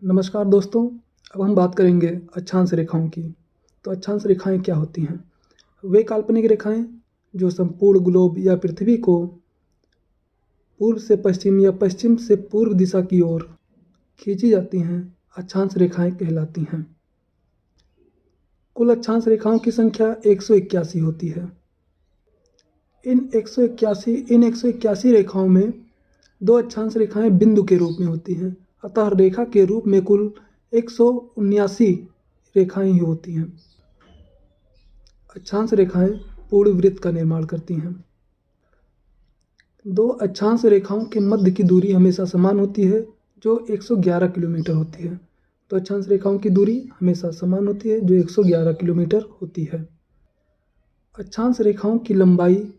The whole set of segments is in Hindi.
नमस्कार दोस्तों। अब हम बात करेंगे अक्षांश रेखाओं की। तो अक्षांश रेखाएं क्या होती हैं? वे काल्पनिक रेखाएं जो संपूर्ण ग्लोब या पृथ्वी को पूर्व से पश्चिम या पश्चिम से पूर्व दिशा की ओर खींची जाती हैं, अक्षांश रेखाएं कहलाती हैं। कुल अक्षांश रेखाओं की संख्या 181 होती है। इन 181 रेखाओं में दो अक्षांश रेखाएं बिंदु के रूप में होती हैं, अतः रेखा के रूप में कुल 179 रेखाएं ही होती हैं। अक्षांश रेखाएं पूर्ण वृत्त का निर्माण करती हैं। दो अक्षांश रेखाओं के मध्य की दूरी हमेशा समान होती है, जो 111 किलोमीटर होती है। तो अक्षांश रेखाओं की दूरी हमेशा समान होती है, जो 111 किलोमीटर होती है। अक्षांश रेखाओं की लंबाई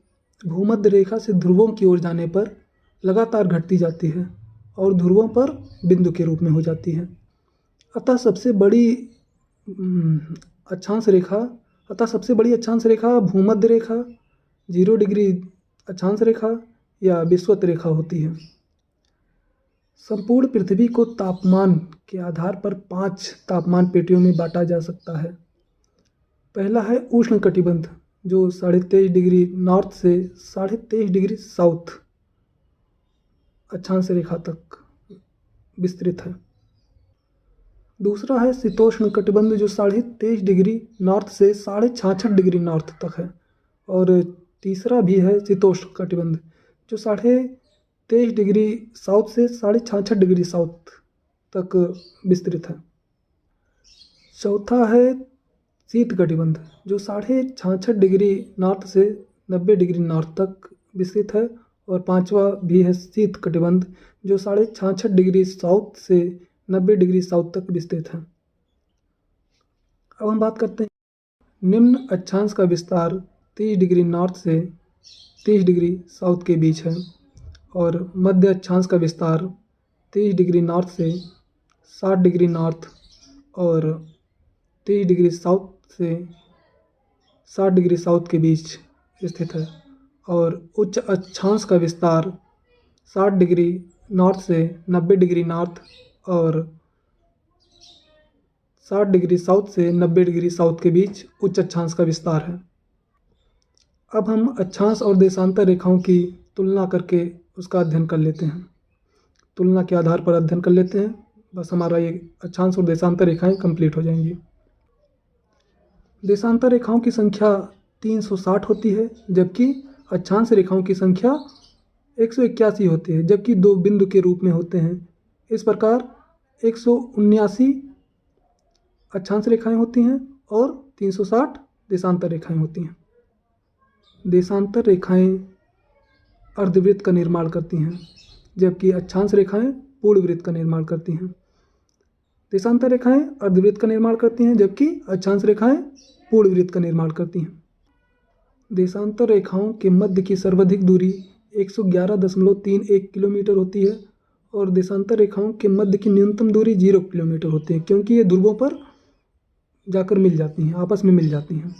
भूमध्य रेखा से ध्रुवों की ओर जाने पर लगातार घटती जाती है और ध्रुवों पर बिंदु के रूप में हो जाती है। अतः सबसे बड़ी अक्षांश रेखा भूमध्य रेखा, 0 डिग्री अक्षांश रेखा या विषुवत रेखा होती है। संपूर्ण पृथ्वी को तापमान के आधार पर 5 तापमान पेटियों में बांटा जा सकता है। पहला है उष्ण कटिबंध, जो 23.5 डिग्री नॉर्थ से 23.5 डिग्री साउथ अक्षांश रेखा तक विस्तृत है। दूसरा है शीतोष्ण कटिबंध, जो 23.5 डिग्री नॉर्थ से 66.5 डिग्री नॉर्थ तक है। और तीसरा भी है शीतोष्ण कटिबंध, जो 23.5 डिग्री साउथ से 66.5 डिग्री साउथ तक विस्तृत है। चौथा है शीत कटिबंध, जो 66.5 डिग्री नॉर्थ से 90 डिग्री नॉर्थ तक विस्तृत है। और पांचवा भी है शीत कटिबंध, जो 66.5 डिग्री साउथ से 90 डिग्री साउथ तक विस्तृत है। अब हम बात करते हैं निम्न अक्षांश का विस्तार 30 डिग्री नॉर्थ से 30 डिग्री साउथ के बीच है, और मध्य अक्षांश का विस्तार 30 डिग्री नॉर्थ से 60 डिग्री नॉर्थ और 30 डिग्री साउथ से 60 डिग्री साउथ के बीच स्थित है। और उच्च अक्षांश का विस्तार 60 डिग्री नॉर्थ से 90 डिग्री नॉर्थ और 60 डिग्री साउथ से 90 डिग्री साउथ के बीच उच्च अक्षांश का विस्तार है। अब हम अक्षांश और देशांतर रेखाओं की तुलना करके उसका अध्ययन कर लेते हैं। तुलना के आधार पर अध्ययन कर लेते हैं, बस हमारा ये अक्षांश और देशांतर रेखाएं कंप्लीट हो जाएंगी। देशांतर रेखाओं की संख्या 360 होती है, जबकि अक्षांश रेखाओं की संख्या 181 होती है, जबकि दो बिंदु के रूप में होते हैं। इस प्रकार 179 अक्षांश रेखाएं होती हैं और 360 देशांतर रेखाएं होती हैं। देशांतर रेखाएं अर्धवृत्त का निर्माण करती हैं, जबकि अक्षांश रेखाएं पूर्ण वृत्त का निर्माण करती हैं। देशांतर रेखाएं अर्धवृत्त का निर्माण करती हैं, जबकि अक्षांश रेखाएं पूर्ण वृत्त का निर्माण करती हैं। देशांतर रेखाओं के मध्य की सर्वाधिक दूरी 111.31 किलोमीटर होती है, और देशांतर रेखाओं के मध्य की न्यूनतम दूरी 0 किलोमीटर होती है, क्योंकि ये ध्रुवों पर जाकर मिल जाती हैं, आपस में मिल जाती हैं।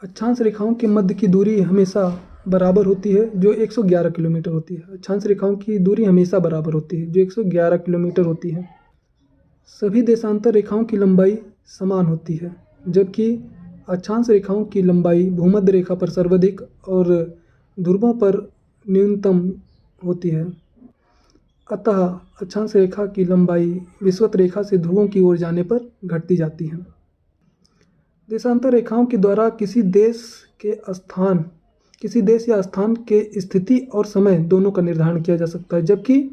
अक्षांश रेखाओं के मध्य की दूरी हमेशा बराबर होती है, जो 111 किलोमीटर होती है। अक्षांश रेखाओं की दूरी हमेशा बराबर होती है, जो 111 किलोमीटर होती है। सभी देशांतर रेखाओं की लंबाई समान होती है, जबकि अक्षांश रेखाओं की लंबाई भूमध्य रेखा पर सर्वाधिक और ध्रुवों पर न्यूनतम होती है। अतः अक्षांश रेखा की लंबाई विषुवत रेखा से ध्रुवों की ओर जाने पर घटती जाती है। देशांतर रेखाओं के द्वारा किसी देश या स्थान के स्थिति और समय दोनों का निर्धारण किया जा सकता है, जबकि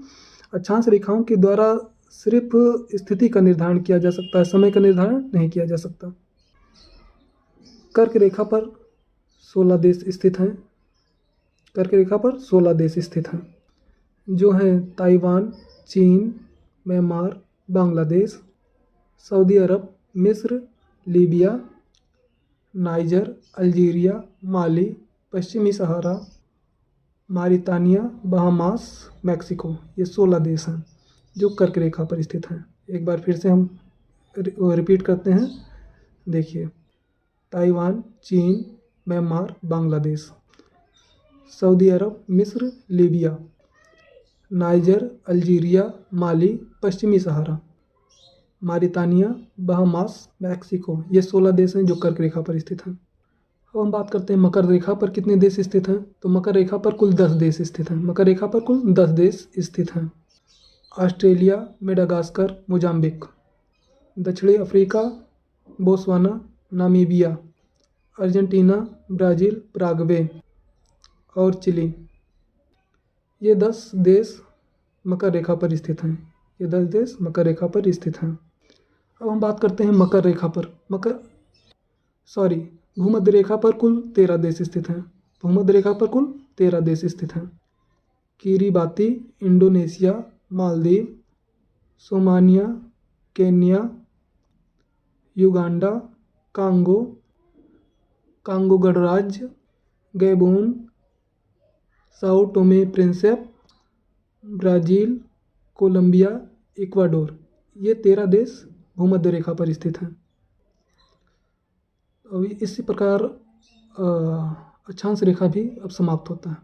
अक्षांश रेखाओं के द्वारा सिर्फ स्थिति का निर्धारण किया जा सकता है, समय का निर्धारण नहीं किया जा सकता। कर्क रेखा पर 16 देश स्थित हैं। कर्क रेखा पर 16 देश स्थित हैं, जो हैं ताइवान, चीन, म्यांमार, बांग्लादेश, सऊदी अरब, मिस्र, लीबिया, नाइजर, अल्जीरिया, माली, पश्चिमी सहारा, मारितानिया, बहामास, मैक्सिको। ये 16 देश हैं जो कर्क रेखा पर स्थित हैं। एक बार फिर से हम रिपीट करते हैं। देखिए, ताइवान, चीन, म्यांमार, बांग्लादेश, सऊदी अरब, मिस्र, लीबिया, नाइजर, अल्जीरिया, माली, पश्चिमी सहारा। मारितानिया, बहामास, मैक्सिको। ये 16 देश हैं जो कर्क रेखा पर स्थित हैं। अब हम बात करते हैं मकर रेखा पर कितने देश स्थित हैं। तो मकर रेखा पर कुल 10 देश स्थित हैं। मकर रेखा पर कुल 10 देश स्थित हैं। ऑस्ट्रेलिया, मेडागास्कर, मोजाम्बिक, दक्षिणी Africa, Botswana, Namibia, Argentina, Brazil, Paraguay और चिली। ये 10 देश मकर रेखा पर स्थित हैं। ये 10 देश मकर रेखा पर स्थित हैं। अब हम बात करते हैं मकर रेखा पर भूमध्य रेखा पर कुल 13 देश स्थित हैं। भूमध्य रेखा पर कुल 13 देश स्थित हैं। Kiribati, Indonesia, Maldives, Somalia, Kenya, Uganda, Congo गणराज्य, Gabon, Sao Tome Principe, Brazil, Colombia, Ecuador. ये 13 देश भूमध्य रेखा पर स्थित हैं। इसी प्रकार अक्षांश रेखा भी अब समाप्त होता है।